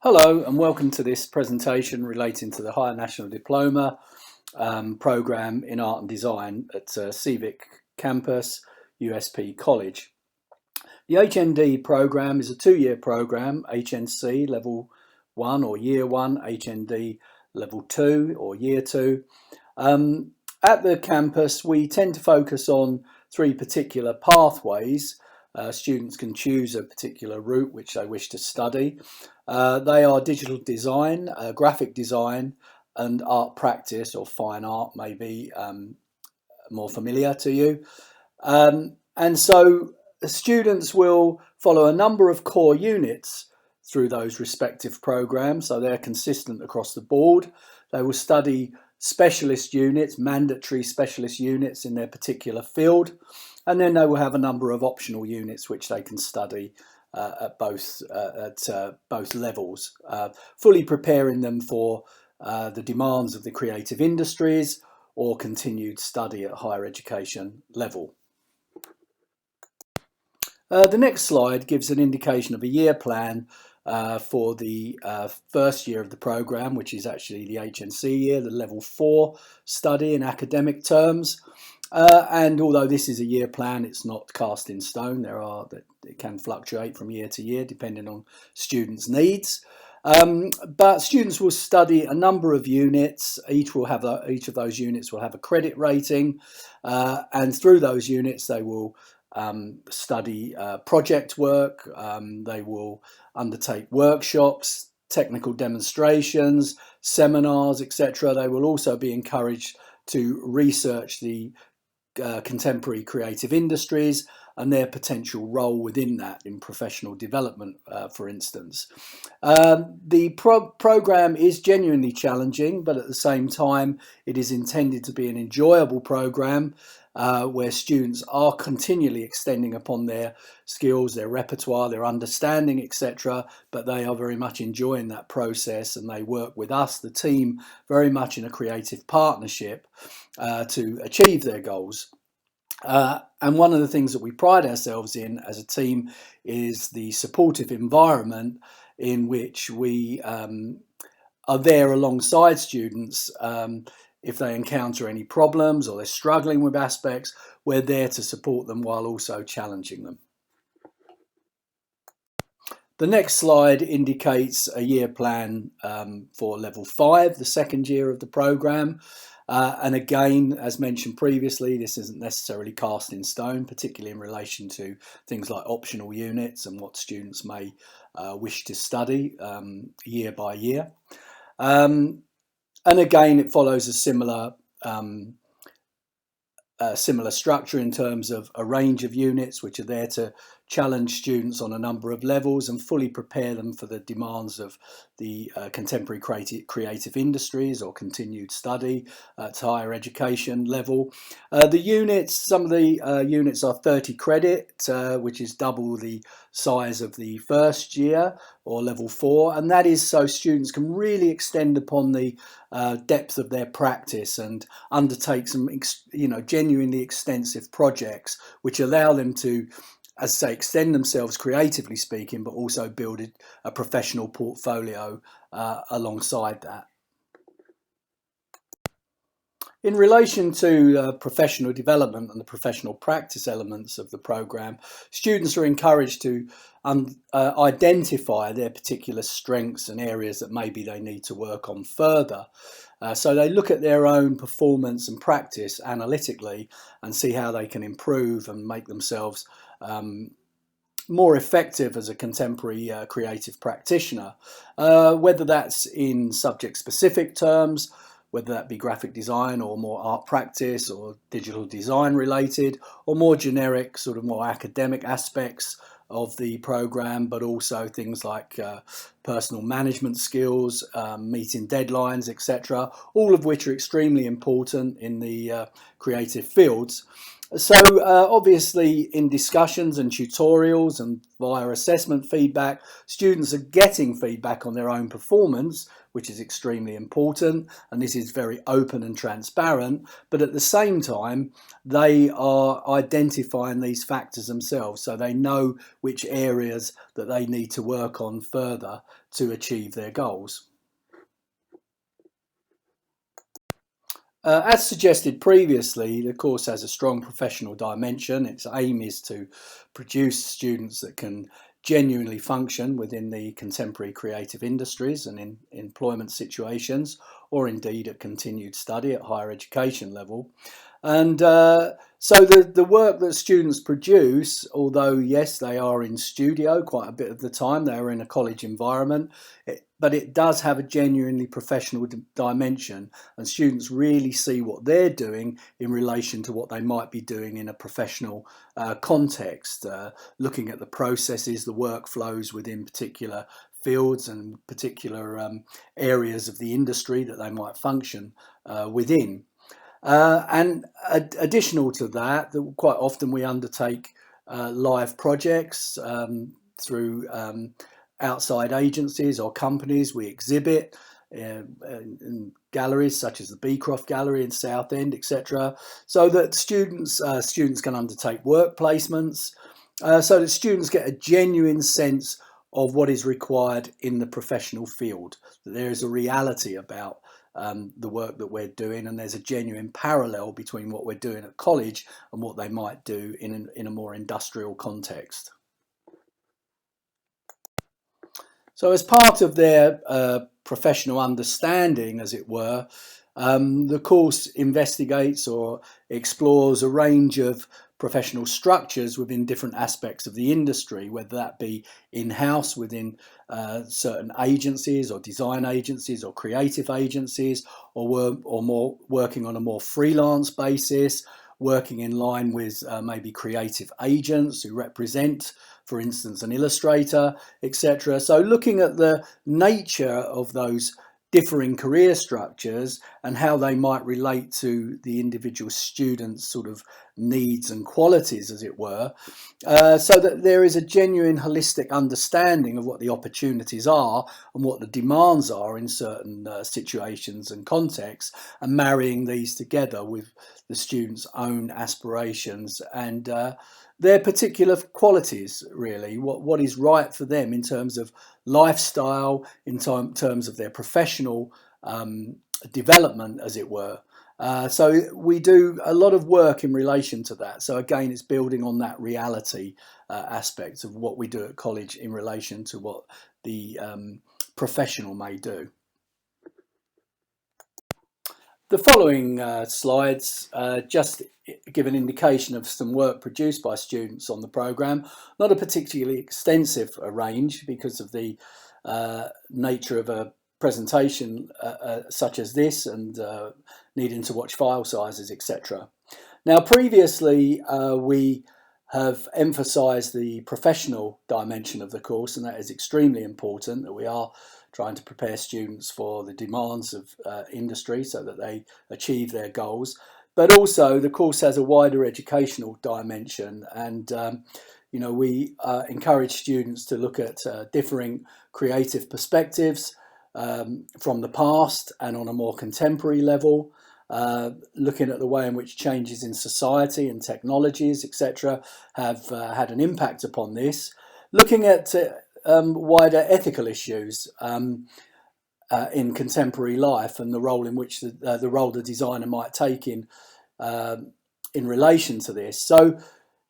Hello and welcome to this presentation relating to the Higher National Diploma programme in Art and Design at Civic Campus, USP College. The HND programme is a two-year programme, HNC Level 1 or Year 1, HND Level 2 or Year 2. At the campus we tend to focus on three particular pathways. Students can choose a particular route which they wish to study. They are digital design, graphic design and art practice, or fine art may be more familiar to you. And so students will follow a number of core units through those respective programs, so they're consistent across the board. They will study specialist units, mandatory specialist units in their particular field, and then they will have a number of optional units which they can study at both levels, fully preparing them for the demands of the creative industries or continued study at higher education level. The next slide gives an indication of a year plan for the first year of the programme, which is actually the HNC year, the Level 4 study in academic terms. And although this is a year plan, it's not cast in stone. It can fluctuate from year to year depending on students' needs. But students will study a number of units. Each of those units will have a credit rating, and through those units they will study project work. They will undertake workshops, technical demonstrations, seminars, etc. They will also be encouraged to research the contemporary creative industries and their potential role within that in professional development, for instance. The programme is genuinely challenging, but at the same time it is intended to be an enjoyable programme where students are continually extending upon their skills, their repertoire, their understanding, etc. But they are very much enjoying that process, and they work with us, the team, very much in a creative partnership to achieve their goals. And one of the things that we pride ourselves in as a team is the supportive environment in which we are there alongside students. If they encounter any problems or they're struggling with aspects, we're there to support them while also challenging them. The next slide indicates a year plan for Level 5, the second year of the programme. And again, as mentioned previously, this isn't necessarily cast in stone, particularly in relation to things like optional units and what students may wish to study year by year. And again, it follows a similar structure in terms of a range of units which are there to challenge students on a number of levels and fully prepare them for the demands of the contemporary creative industries or continued study at higher education level. Some of the units are 30 credit, which is double the size of the first year or Level 4, and that is so students can really extend upon the depth of their practice and undertake some genuinely extensive projects which allow them to, as I say, extend themselves creatively speaking, but also build a professional portfolio alongside that. In relation to professional development and the professional practice elements of the programme, students are encouraged to identify their particular strengths and areas that maybe they need to work on further. So they look at their own performance and practice analytically and see how they can improve and make themselves more effective as a contemporary creative practitioner, whether that's in subject-specific terms, whether that be graphic design or more art practice or digital design related, or more generic, sort of more academic aspects of the programme, but also things like personal management skills, meeting deadlines, etc., all of which are extremely important in the creative fields. So obviously in discussions and tutorials and via assessment feedback, students are getting feedback on their own performance, which is extremely important, and this is very open and transparent, but at the same time they are identifying these factors themselves, so they know which areas that they need to work on further to achieve their goals. As suggested previously, the course has a strong professional dimension. Its aim is to produce students that can genuinely function within the contemporary creative industries and in employment situations, or indeed at continued study at higher education level. And so the work that students produce, although yes, they are in studio quite a bit of the time, they're in a college environment, but it does have a genuinely professional dimension, and students really see what they're doing in relation to what they might be doing in a professional context, looking at the processes, the workflows within particular fields and particular areas of the industry that they might function within. And additional to that, quite often we undertake live projects through outside agencies or companies. We exhibit in galleries such as the Beecroft Gallery in Southend, etc., so that students can undertake work placements, so that students get a genuine sense of what is required in the professional field, that there is a reality about the work that we're doing, and there's a genuine parallel between what we're doing at college and what they might do in a more industrial context. So as part of their professional understanding, as it were, the course investigates or explores a range of professional structures within different aspects of the industry, whether that be in-house within certain agencies or design agencies or creative agencies, or more working on a more freelance basis, working in line with maybe creative agents who represent, for instance, an illustrator, etc. So looking at the nature of those differing career structures and how they might relate to the individual student's sort of needs and qualities, as it were, so that there is a genuine holistic understanding of what the opportunities are and what the demands are in certain situations and contexts, and marrying these together with the student's own aspirations and their particular qualities, really, what is right for them in terms of lifestyle, in terms of their professional development, as it were. So we do a lot of work in relation to that. So again, it's building on that reality aspect of what we do at college in relation to what the professional may do. The following slides just give an indication of some work produced by students on the programme. Not a particularly extensive range because of the nature of a presentation such as this and needing to watch file sizes, etc. Now, previously we have emphasised the professional dimension of the course, and that is extremely important, that we are trying to prepare students for the demands of industry so that they achieve their goals. But also the course has a wider educational dimension, and we encourage students to look at differing creative perspectives from the past and on a more contemporary level, looking at the way in which changes in society and technologies, etc., have had an impact upon this, looking at wider ethical issues in contemporary life and the role in which the role the designer might take in relation to this. So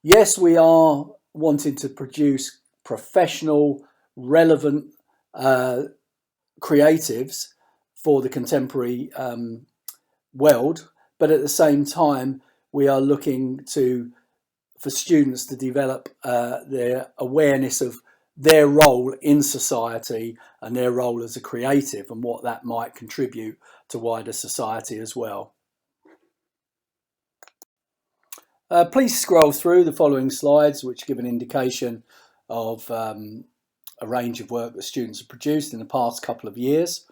yes, we are wanting to produce professional, relevant creatives for the contemporary world, but at the same time we are looking for students to develop their awareness of their role in society and their role as a creative and what that might contribute to wider society as well. Please scroll through the following slides, which give an indication of a range of work that students have produced in the past couple of years.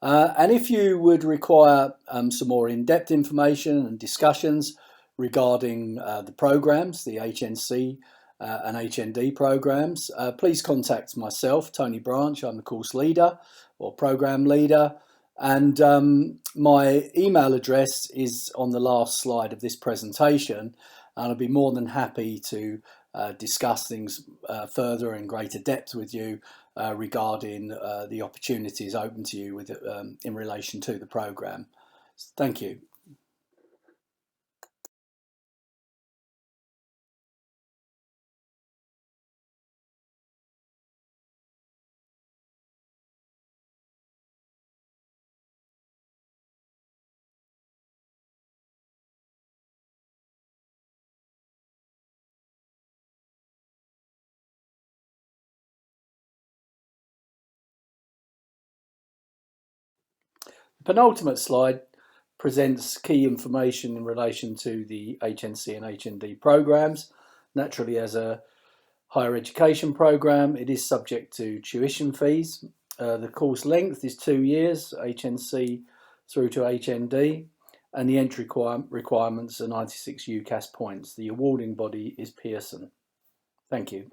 And if you would require some more in-depth information and discussions regarding the programs, the HNC and HND programs, please contact myself, Tony Branch. I'm the course leader or program leader, And my email address is on the last slide of this presentation, and I'll be more than happy to discuss things further in greater depth with you regarding the opportunities open to you with in relation to the programme. Thank you. The penultimate slide presents key information in relation to the HNC and HND programmes. Naturally, as a higher education programme, it is subject to tuition fees. The course length is 2 years, HNC through to HND, and the entry requirements are 96 UCAS points. The awarding body is Pearson. Thank you.